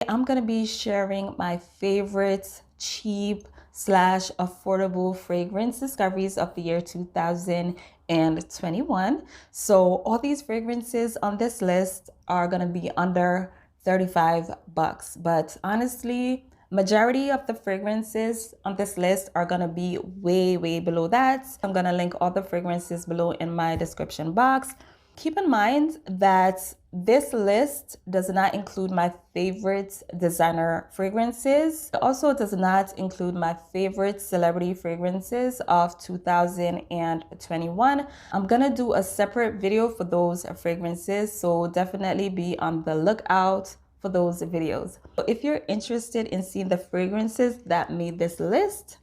I'm gonna be sharing my favorite cheap slash affordable fragrance discoveries of the year 2021. So all these fragrances on this list are gonna be under 35 bucks, but honestly, majority of the fragrances on this list are gonna be way below that. I'm gonna link all the fragrances below in my description box. Keep in mind that this list does not include my favorite designer fragrances. It also does not include my favorite celebrity fragrances of 2021. I'm gonna do a separate video for those fragrances, so definitely be on the lookout for those videos. If you're interested in seeing the fragrances that made this list,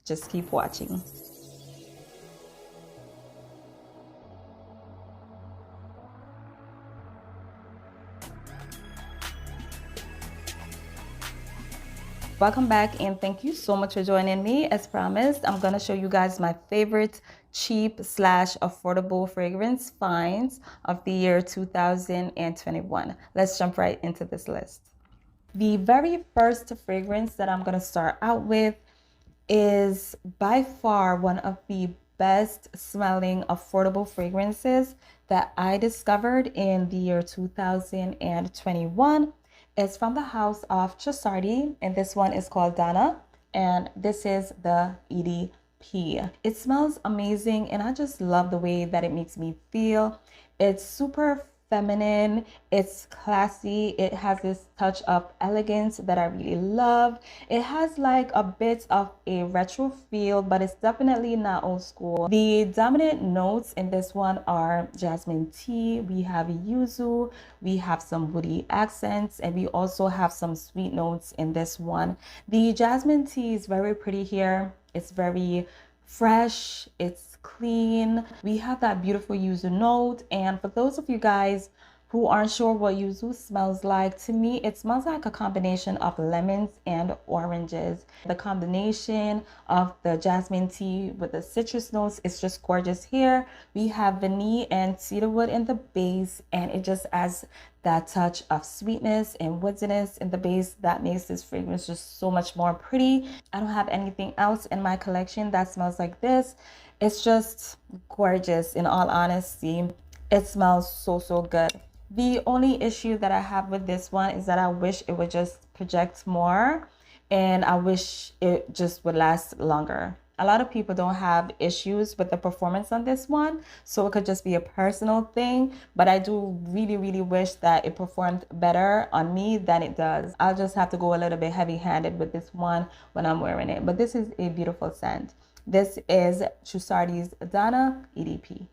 just keep watching. Welcome back and thank you so much for joining me. As promised, I'm going to show you guys my favorite cheap slash affordable fragrance finds of the year 2021. Let's jump right into this list. The very first fragrance that I'm going to start out with is by far one of the best smelling affordable fragrances that I discovered in the year 2021. It's from the house of Trussardi, and this one is called DONNA, and this is the EDP. It smells amazing, and I just love the way that it makes me feel. It's super feminine, it's classy, it has this touch of elegance that I really love. It has like a bit of a retro feel, but it's definitely not old school. The dominant notes in this one are jasmine tea, we have yuzu, we have some woody accents, and we also have some sweet notes in this one. The jasmine tea is very pretty here. It's very fresh, it's clean. We have that beautiful yuzu note, and for those of you guys who aren't sure what yuzu smells like, to me it smells like a combination of lemons and oranges. The combination of the jasmine tea with the citrus notes is just gorgeous here. We have vanilla and cedarwood in the base, and it just adds that touch of sweetness and woodiness in the base that makes this fragrance just so much more pretty. I don't have anything else in my collection that smells like this. It's just gorgeous, in all honesty. It smells so good. The only issue that I have with this one is that I wish it would just project more, and I wish it just would last longer. A lot of people don't have issues with the performance on this one, so it could just be a personal thing, but I do really wish that it performed better on me than it does. I'll just have to go a little bit heavy-handed with this one when I'm wearing it, but this is a beautiful scent. This is Trussardi's DONNA EDP.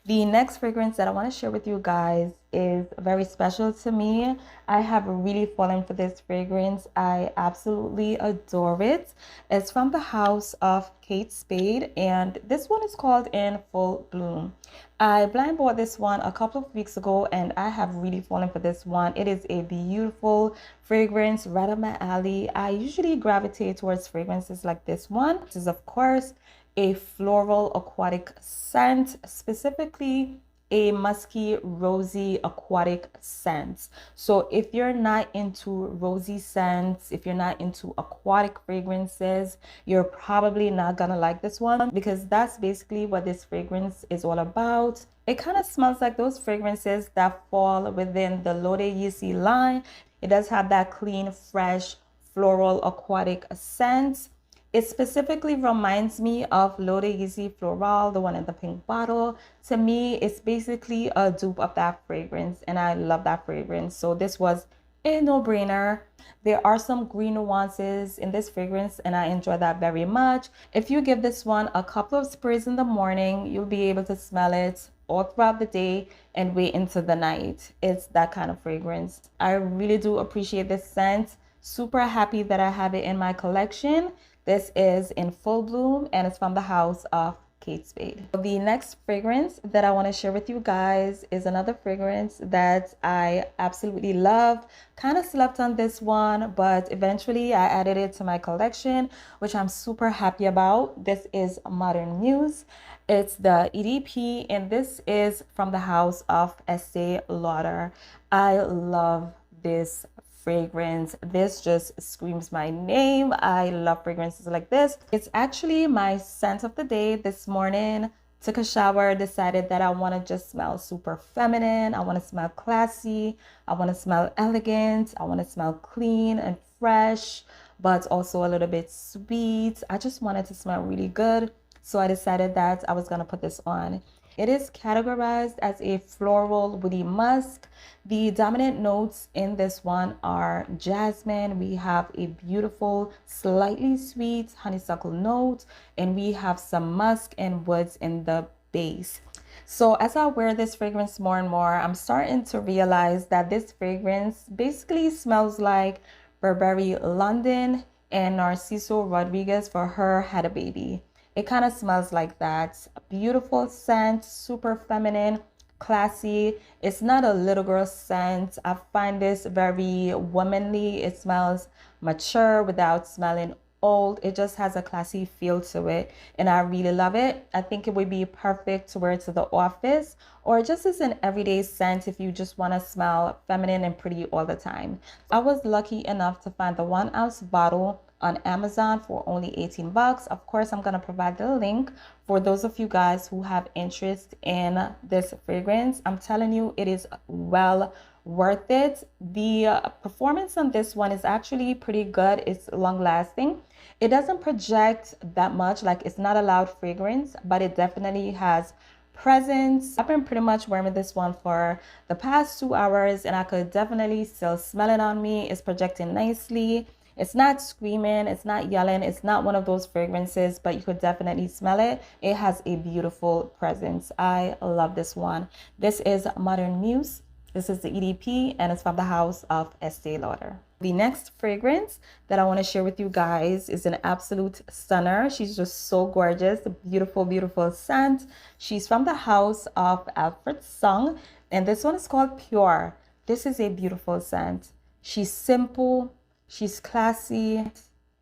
The next fragrance that I want to share with you guys is very special to me. I have really fallen for this fragrance. I absolutely adore it. It's from the house of Kate Spade, and this one is called In Full Bloom. I blind bought this one a couple of weeks ago, and I have really fallen for this one. It is a beautiful fragrance right up my alley. I usually gravitate towards fragrances like this one. This is, of course, a floral aquatic scent, specifically a musky, rosy aquatic scent. So if you're not into rosy scents, if you're not into aquatic fragrances, you're probably not gonna like this one, because that's basically what this fragrance is all about. It kind of smells like those fragrances that fall within the L'Eau de Yeezy line. It does have that clean, fresh, floral aquatic scent. It specifically reminds me of L'Eau de Yeezy Floral, the one in the pink bottle. To me, it's basically a dupe of that fragrance, and I love that fragrance. So this was a no-brainer. There are some green nuances in this fragrance, and I enjoy that very much. If you give this one a couple of sprays in the morning, you'll be able to smell it all throughout the day and way into the night. It's that kind of fragrance. I really do appreciate this scent. Super happy that I have it in my collection. This is In Full Bloom, and it's from the house of Kate Spade. The next fragrance that I want to share with you guys is another fragrance that I absolutely love. Kind of slept on this one, but eventually I added it to my collection, which I'm super happy about. This is Modern Muse. It's the EDP, and this is from the house of Estee Lauder. I love this fragrance. This just screams my name. I love fragrances like this. It's actually my scent of the day this morning. Took a shower, decided that I want to just smell super feminine. I want to smell classy. I want to smell elegant. I want to smell clean and fresh, but also a little bit sweet. I just wanted to smell really good. So I decided that I was going to put this on. It is categorized as a floral woody musk. The dominant notes in this one are jasmine. We have a beautiful, slightly sweet honeysuckle note, and we have some musk and woods in the base. So as I wear this fragrance more and more, I'm starting to realize that this fragrance basically smells like Burberry London and Narciso Rodriguez for her had a baby. It kind of smells like that. A beautiful scent, super feminine, classy. It's not a little girl scent. I find this very womanly. It smells mature without smelling old. It just has a classy feel to it, and I really love it. I think it would be perfect to wear to the office or just as an everyday scent if you just want to smell feminine and pretty all the time. I was lucky enough to find the 1 ounce bottle on Amazon for only 18 bucks. Of course, I'm going to provide the link for those of you guys who have interest in this fragrance. I'm telling you, it is well worth it. The performance on this one is actually pretty good. It's long lasting. It doesn't project that much, like it's not a loud fragrance, but it definitely has presence. I've been pretty much wearing this one for the past 2 hours and I could definitely still smell it on me. It's projecting nicely. It's not screaming, it's not yelling, it's not one of those fragrances, but you could definitely smell it. It has a beautiful presence. I love this one. This is Modern Muse. This is the EDP and it's from the house of Estee Lauder. The next fragrance that I want to share with you guys is an absolute stunner. She's just so gorgeous, beautiful, beautiful scent. She's from the house of Alfred Sung and this one is called Pure. This is a beautiful scent. She's simple. She's classy,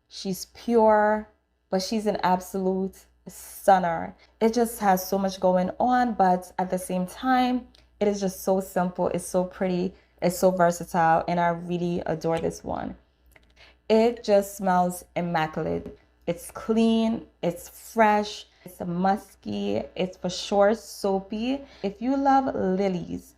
she's pure, but she's an absolute stunner. It just has so much going on, but at the same time, it is just so simple. It's so pretty. It's so versatile, and I really adore this one. It just smells immaculate. It's clean, it's fresh, it's musky, it's for sure soapy. If you love lilies,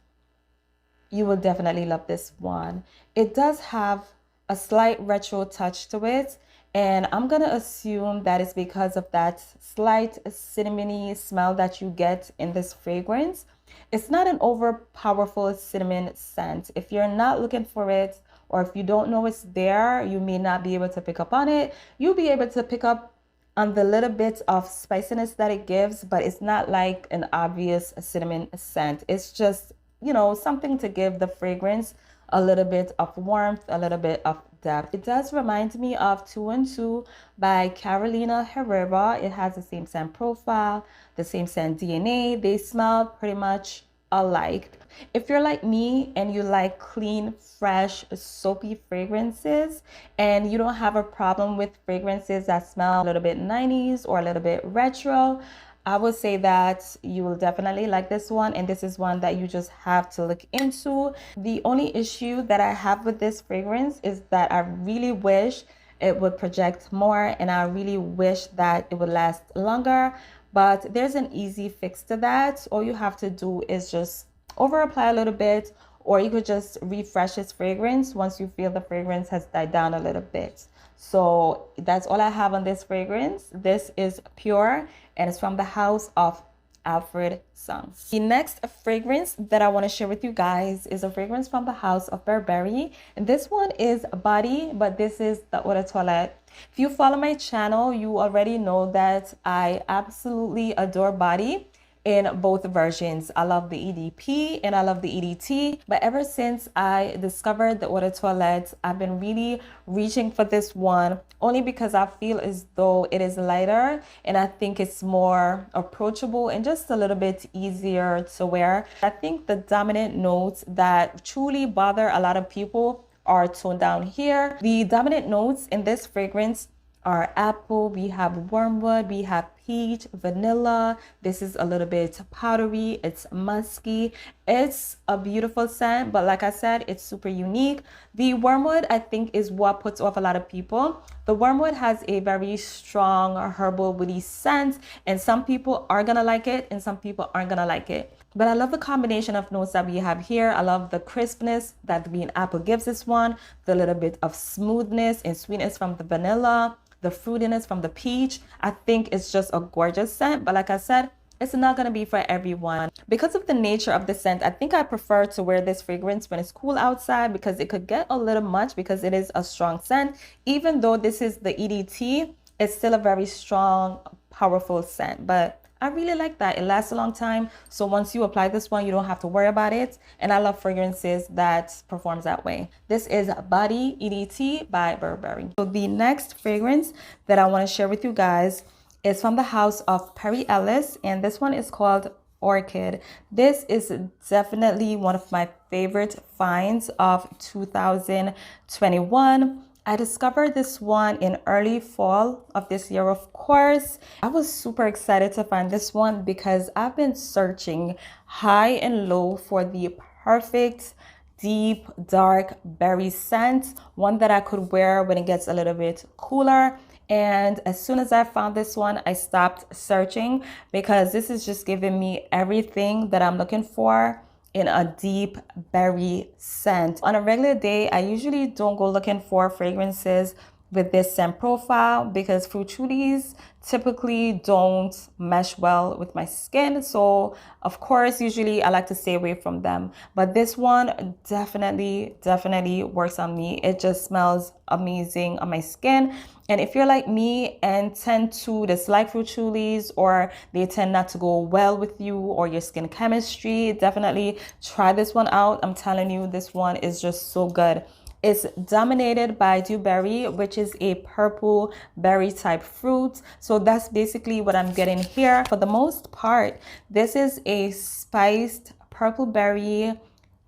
you will definitely love this one. It does have a slight retro touch to it, and I'm gonna assume that it's because of that slight cinnamony smell that you get in this fragrance. It's not an over powerful cinnamon scent. If you're not looking for it, or if you don't know it's there, you may not be able to pick up on it. You'll be able to pick up on the little bit of spiciness that it gives, but it's not like an obvious cinnamon scent. It's just, you know, something to give the fragrance a little bit of warmth, a little bit of depth. It does remind me of 2 and 2 by Carolina Herrera. It has the same scent profile, the same scent DNA. They smell pretty much alike. If you're like me and you like clean, fresh, soapy fragrances and you don't have a problem with fragrances that smell a little bit 90s or a little bit retro, I would say that you will definitely like this one, and this is one that you just have to look into. The only issue that I have with this fragrance is that I really wish it would project more, and I really wish that it would last longer, but there's an easy fix to that. All you have to do is just over apply a little bit, or you could just refresh this fragrance once you feel the fragrance has died down a little bit. So that's all I have on this fragrance. This is Pure and it's from the house of Alfred Sung. The next fragrance that I want to share with you guys is a fragrance from the house of Burberry. And this one is body, but this is the eau de toilette. If you follow my channel, you already know that I absolutely adore body in both versions. I love the EDP and I love the EDT, but ever since I discovered the eau de toilette, I've been really reaching for this one only because I feel as though it is lighter and I think it's more approachable and just a little bit easier to wear. I think the dominant notes that truly bother a lot of people are toned down here. The dominant notes in this fragrance are apple, we have wormwood, we have peach, vanilla. This is a little bit powdery. It's musky. It's a beautiful scent, but like I said, it's super unique. The wormwood, I think, is what puts off a lot of people. The wormwood has a very strong herbal woody scent, and some people are gonna like it and some people aren't gonna like it. But I love the combination of notes that we have here. I love the crispness that the green apple gives this one, the little bit of smoothness and sweetness from the vanilla, the fruitiness from the peach. I think it's just a gorgeous scent, but like I said, it's not going to be for everyone. Because of the nature of the scent, I think I prefer to wear this fragrance when it's cool outside because it could get a little much because it is a strong scent. Even though this is the EDT, it's still a very strong, powerful scent. But I really like that. It lasts a long time. So once you apply this one, you don't have to worry about it. And I love fragrances that performs that way. This is Body EDT by Burberry. So the next fragrance that I want to share with you guys is from the house of Perry Ellis, and this one is called Orchid. This is definitely one of my favorite finds of 2021. I discovered this one in early fall of this year, of course. I was super excited to find this one because I've been searching high and low for the perfect deep dark berry scent, one that I could wear when it gets a little bit cooler. And as soon as I found this one, I stopped searching because this is just giving me everything that I'm looking for in a deep berry scent. On a regular day, I usually don't go looking for fragrances with this scent profile because fruit chewies typically don't mesh well with my skin. So of course, usually I like to stay away from them. But this one definitely works on me. It just smells amazing on my skin. And if you're like me and tend to dislike fruit chewies, or they tend not to go well with you or your skin chemistry, definitely try this one out. I'm telling you, this one is just so good. It's dominated by dewberry, which is a purple berry type fruit. So that's basically what I'm getting here. For the most part, this is a spiced purple berry,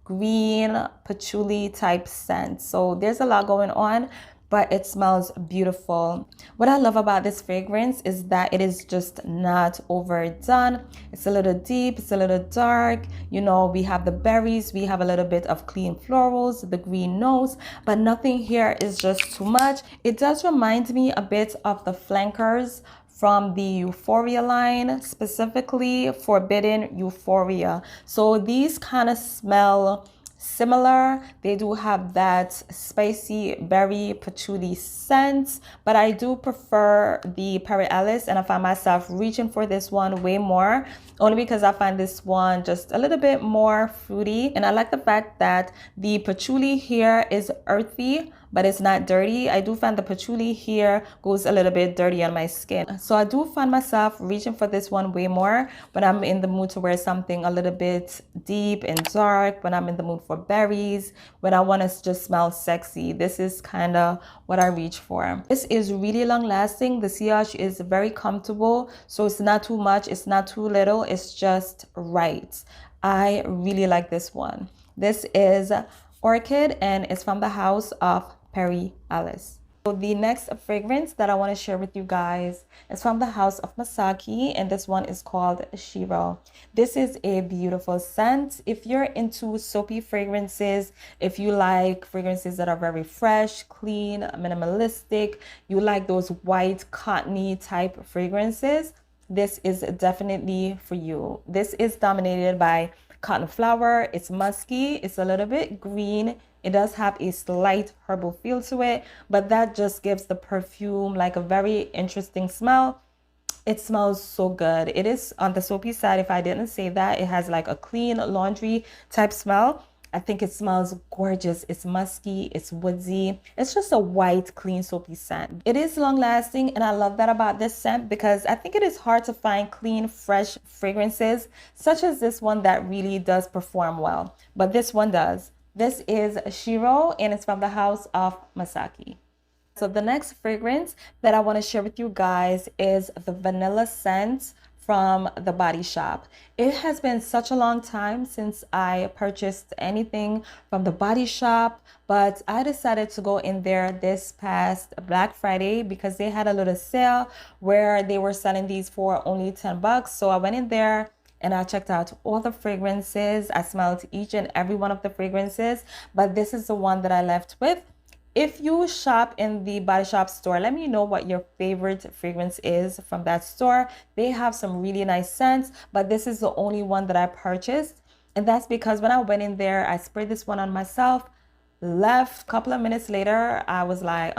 green patchouli type scent. So there's a lot going on, but it smells beautiful. What I love about this fragrance is that it is just not overdone. It's a little deep, it's a little dark. You know, we have the berries, we have a little bit of clean florals, the green notes, but nothing here is just too much. It does remind me a bit of the flankers from the Euphoria line, specifically Forbidden Euphoria. So these kind of smell similar. They do have that spicy berry patchouli scent, but I do prefer the Perry Ellis, and I find myself reaching for this one way more, only because I find this one just a little bit more fruity. And I like the fact that the patchouli here is earthy, but it's not dirty. I do find the patchouli here goes a little bit dirty on my skin. So I do find myself reaching for this one way more when I'm in the mood to wear something a little bit deep and dark, when I'm in the mood for berries, when I want to just smell sexy. This is kind of what I reach for. This is really long lasting. The sillage is very comfortable. So it's not too much, it's not too little, it's just right. I really like this one. This is Orchid, and it's from the house of Perry Ellis. So the next fragrance that I want to share with you guys is from the house of Masaki, and this one is called SHIRO. This is a beautiful scent. If you're into soapy fragrances, if you like fragrances that are very fresh, clean, minimalistic, you like those white cottony type fragrances, this is definitely for you. This is dominated by cotton flower. It's musky, it's a little bit green. It does have a slight herbal feel to it, but that just gives the perfume like a very interesting smell. It smells so good. It is on the soapy side. If I didn't say that, it has like a clean laundry type smell. I think it smells gorgeous. It's musky, it's woodsy. It's just a white, clean, soapy scent. It is long lasting, and I love that about this scent because I think it is hard to find clean, fresh fragrances such as this one that really does perform well. But this one does. This is SHIRO, and it's from the house of Masaki. So the next fragrance that I want to share with you guys is the vanilla scent from the Body Shop. It has been such a long time since I purchased anything from the Body Shop, but I decided to go in there this past Black Friday because they had a little sale where they were selling these for only 10 bucks. So I went in there and I checked out all the fragrances. I smelled each and every one of the fragrances, but this is the one that I left with. If you shop in the Body Shop store, let me know what your favorite fragrance is from that store. They have some really nice scents, but this is the only one that I purchased. And that's because when I went in there, I sprayed this one on myself, left. A couple of minutes later, I was like,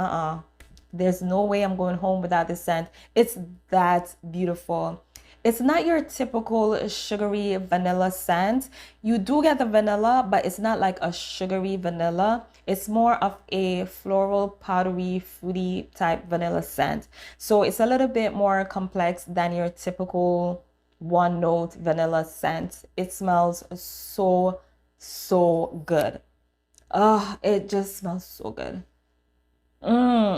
there's no way I'm going home without this scent. It's that beautiful. It's not your typical sugary vanilla scent. You do get the vanilla, but it's not like a sugary vanilla. It's more of a floral, powdery, fruity type vanilla scent. So it's a little bit more complex than your typical one note vanilla scent. It smells so, so good. Oh, it just smells so good.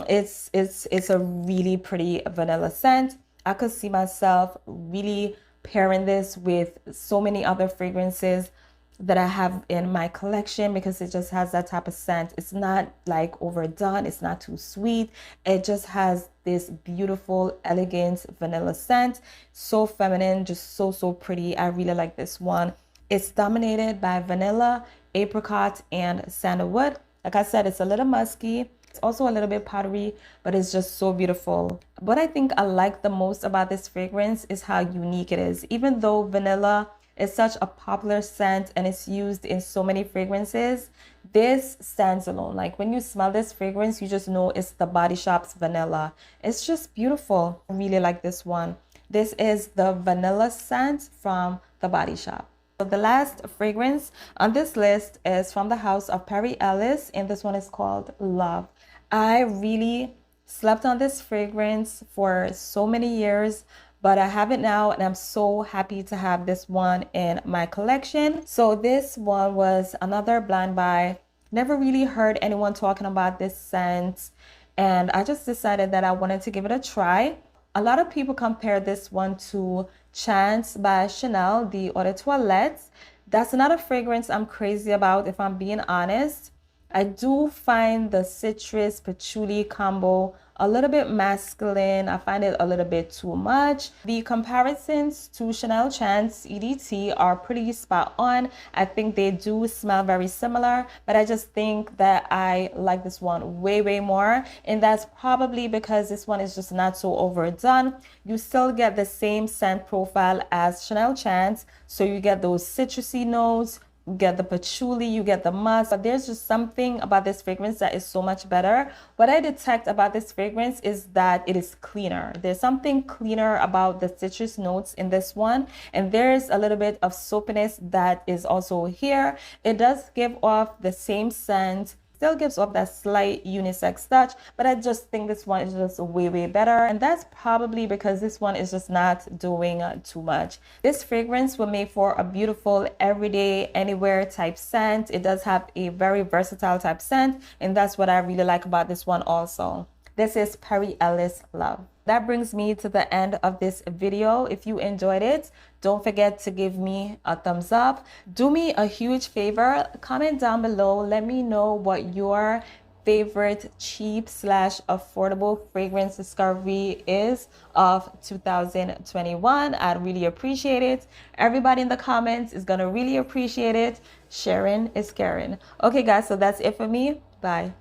It's a really pretty vanilla scent. I could see myself really pairing this with so many other fragrances that I have in my collection because it just has that type of scent. It's not like overdone, it's not too sweet. It just has this beautiful, elegant vanilla scent. So feminine, just so, so pretty. I really like this one. It's dominated by vanilla, apricot, and sandalwood. Like I said, it's a little musky. It's also a little bit powdery, but it's just so beautiful. What I think I like the most about this fragrance is how unique it is. Even though vanilla is such a popular scent and it's used in so many fragrances, this stands alone. Like when you smell this fragrance, you just know it's the Body Shop's vanilla. It's just beautiful. I really like this one. This is the vanilla scent from the Body Shop. So the last fragrance on this list is from the house of Perry Ellis, and this one is called Love. I really slept on this fragrance for so many years, but I have it now and I'm so happy to have this one in my collection. So this one was another blind buy. Never really heard anyone talking about this scent, and I just decided that I wanted to give it a try. A lot of people compare this one to Chance by Chanel, the Eau de Toilette. That's not a fragrance I'm crazy about, if I'm being honest. I do find the citrus patchouli combo a little bit masculine. I find it a little bit too much. The comparisons to Chanel Chance EDT are pretty spot on. I think they do smell very similar, but I just think that I like this one way, way more. And that's probably because this one is just not so overdone. You still get the same scent profile as Chanel Chance. So you get those citrusy notes, you get the patchouli, you get the musk, but there's just something about this fragrance that is so much better. What I detect about this fragrance is that it is cleaner. There's something cleaner about the citrus notes in this one, and there's a little bit of soapiness that is also here. It does give off the same scent, still gives off that slight unisex touch, but I just think this one is just way, way better. And that's probably because this one is just not doing too much. This fragrance will make for a beautiful everyday, anywhere type scent. It does have a very versatile type scent, and that's what I really like about this one also. This is Perry Ellis Love. That brings me to the end of this video. If you enjoyed it, don't forget to give me a thumbs up. Do me a huge favor, comment down below. Let me know what your favorite cheap / affordable fragrance discovery is of 2021. I'd really appreciate it. Everybody in the comments is gonna really appreciate it. Sharing is caring. Okay guys, so that's it for me. Bye.